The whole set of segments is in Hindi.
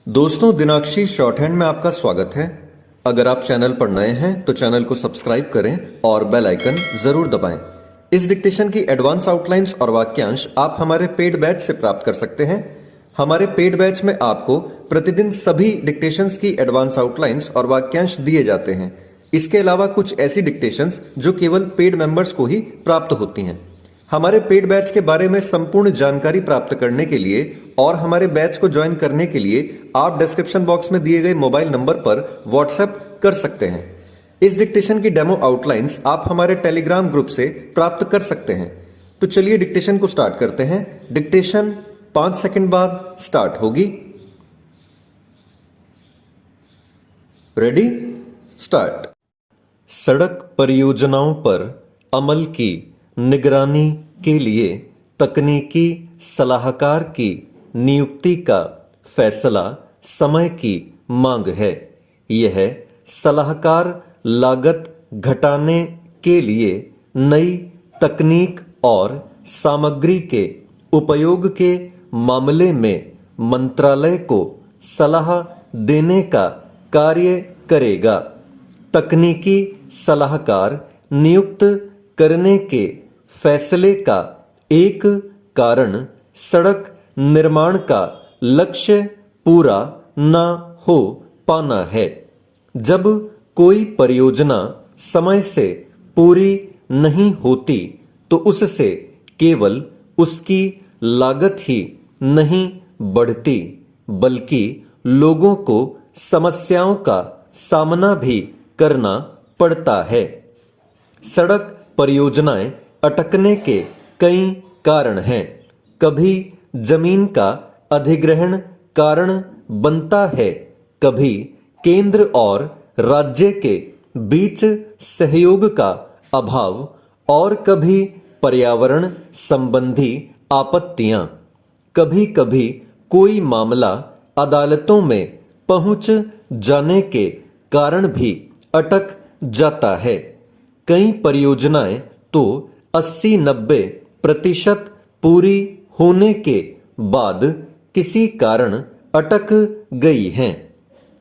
दोस्तों, दिनाक्षी शॉर्ट हैंड में आपका स्वागत है। अगर आप चैनल पर नए हैं तो चैनल को सब्सक्राइब करें और बेल आइकन जरूर दबाएं। इस डिक्टेशन की एडवांस आउटलाइंस और वाक्यांश आप हमारे पेड बैच से प्राप्त कर सकते हैं। हमारे पेड बैच में आपको प्रतिदिन सभी डिक्टेशंस की एडवांस आउटलाइंस और वाक्यांश दिए जाते हैं। इसके अलावा कुछ ऐसी डिक्टेशंस जो केवल पेड मेंबर्स को ही प्राप्त होती हैं। हमारे पेड बैच के बारे में संपूर्ण जानकारी प्राप्त करने के लिए और हमारे बैच को ज्वाइन करने के लिए आप डिस्क्रिप्शन बॉक्स में दिए गए मोबाइल नंबर पर व्हाट्सएप कर सकते हैं। इस डिक्टेशन की डेमो आउटलाइंस आप हमारे टेलीग्राम ग्रुप से प्राप्त कर सकते हैं। तो चलिए डिक्टेशन को स्टार्ट करते हैं। डिक्टेशन 5 सेकंड बाद स्टार्ट होगी। Ready, start. सड़क परियोजनाओं पर अमल की निगरानी के लिए तकनीकी सलाहकार की नियुक्ति का फैसला समय की मांग है। यह सलाहकार लागत घटाने के लिए नई तकनीक और सामग्री के उपयोग के मामले में मंत्रालय को सलाह देने का कार्य करेगा। तकनीकी सलाहकार नियुक्त करने के फैसले का एक कारण सड़क निर्माण का लक्ष्य पूरा न हो पाना है। जब कोई परियोजना समय से पूरी नहीं होती तो उससे केवल उसकी लागत ही नहीं बढ़ती, बल्कि लोगों को समस्याओं का सामना भी करना पड़ता है। सड़क परियोजनाएं अटकने के कई कारण हैं। कभी जमीन का अधिग्रहण कारण बनता है, कभी केंद्र और राज्य के बीच सहयोग का अभाव और कभी पर्यावरण संबंधी आपत्तियां। कभी कभी कोई मामला अदालतों में पहुंच जाने के कारण भी अटक जाता है। कई परियोजनाएं तो 80-90% पूरी होने के बाद किसी कारण अटक गई हैं।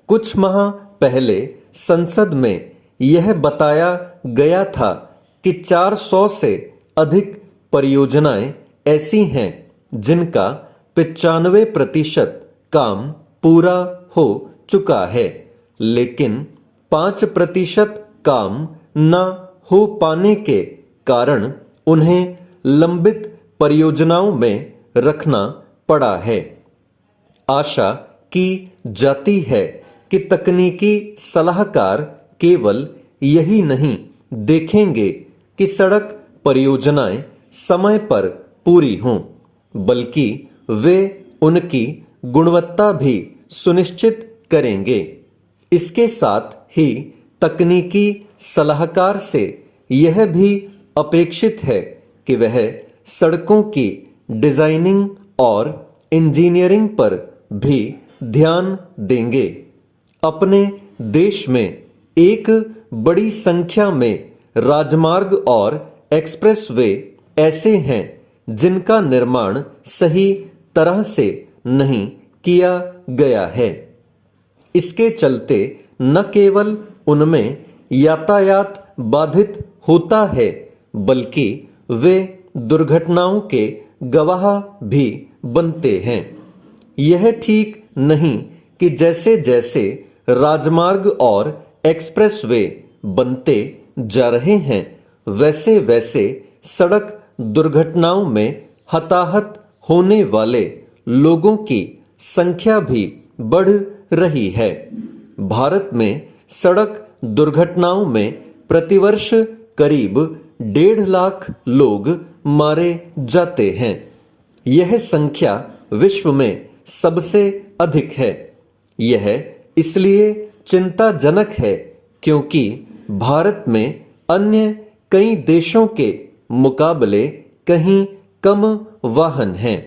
कुछ माह पहले संसद में यह बताया गया था कि 400 से अधिक परियोजनाएं ऐसी हैं जिनका 95% काम पूरा हो चुका है, लेकिन 5% काम न हो पाने के कारण उन्हें लंबित परियोजनाओं में रखना पड़ा है। आशा की जाती है कि तकनीकी सलाहकार केवल यही नहीं देखेंगे कि सड़क परियोजनाएं समय पर पूरी हों, बल्कि वे उनकी गुणवत्ता भी सुनिश्चित करेंगे। इसके साथ ही तकनीकी सलाहकार से यह भी अपेक्षित है कि वह सड़कों की डिजाइनिंग और इंजीनियरिंग पर भी ध्यान देंगे। अपने देश में एक बड़ी संख्या में राजमार्ग और एक्सप्रेसवे ऐसे हैं जिनका निर्माण सही तरह से नहीं किया गया है। इसके चलते न केवल उनमें यातायात बाधित होता है, बल्कि वे दुर्घटनाओं के गवाह भी बनते हैं। यह ठीक नहीं कि जैसे जैसे राजमार्ग और एक्सप्रेसवे बनते जा रहे हैं, वैसे वैसे सड़क दुर्घटनाओं में हताहत होने वाले लोगों की संख्या भी बढ़ रही है। भारत में सड़क दुर्घटनाओं में प्रतिवर्ष करीब 1.5 लाख लोग मारे जाते हैं। यह संख्या विश्व में सबसे अधिक है। यह इसलिए चिंताजनक है क्योंकि भारत में अन्य कई देशों के मुकाबले कहीं कम वाहन हैं।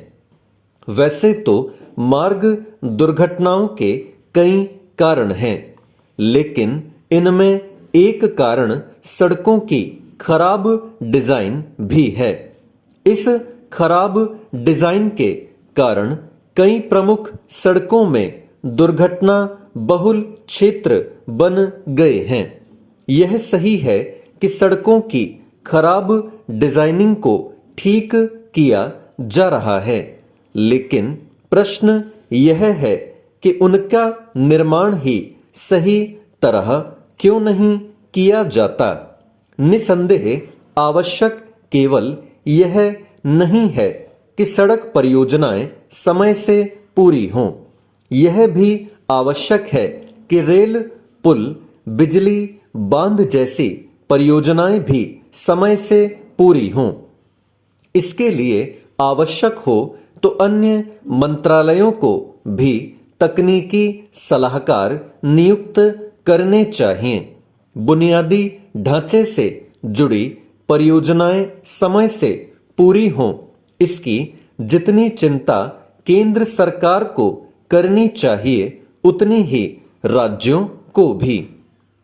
वैसे तो मार्ग दुर्घटनाओं के कई कारण हैं, लेकिन इनमें एक कारण सड़कों की खराब डिजाइन भी है। इस खराब डिजाइन के कारण कई प्रमुख सड़कों में दुर्घटना बहुल क्षेत्र बन गए हैं। यह सही है कि सड़कों की खराब डिजाइनिंग को ठीक किया जा रहा है, लेकिन प्रश्न यह है कि उनका निर्माण ही सही तरह क्यों नहीं किया जाता। निसंदेह आवश्यक केवल यह नहीं है कि सड़क परियोजनाएं समय से पूरी हों, यह भी आवश्यक है कि रेल, पुल, बिजली, बांध जैसी परियोजनाएं भी समय से पूरी हों। इसके लिए आवश्यक हो तो अन्य मंत्रालयों को भी तकनीकी सलाहकार नियुक्त करने चाहिए। बुनियादी ढांचे से जुड़ी परियोजनाएं समय से पूरी हों, इसकी जितनी चिंता केंद्र सरकार को करनी चाहिए, उतनी ही राज्यों को भी।